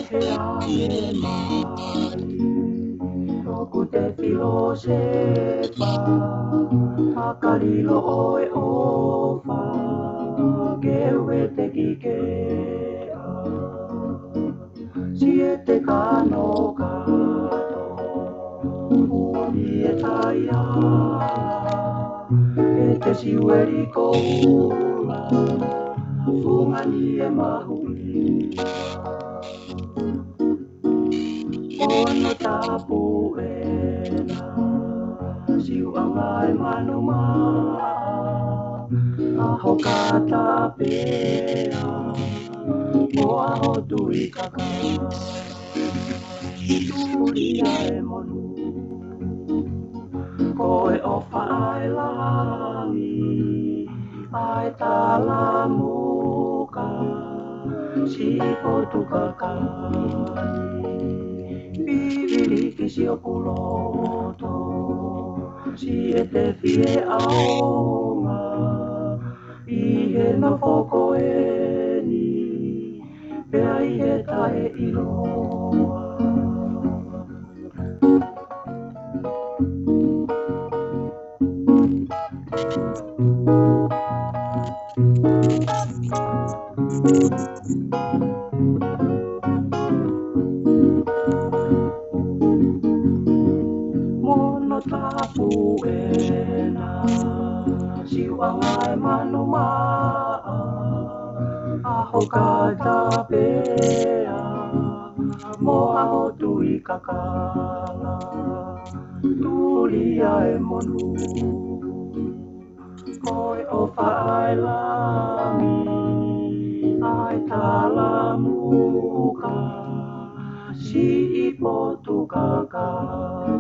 he ange mai Toku te filosefa Makarilo oe ofa Keue te kikea Siete kano kato Uni e taia E te siweri koula Fungani e mahuli Ono tapu ena Siwanga e manuma Aho kata pea O aho tui kaka Turia e monu Koe ofa ai langi Ai tala muka Sipo tukakai Viviriki si o puloto Si e te fie aonga Ihe no foko e ni Pea ihe tae iloa Mono tapu ena Siwanga e manuma Aho kata pea Mo aho tui kakala Tulia e monu Koe ofa ai langi Ai tala muka Si ipo tukakai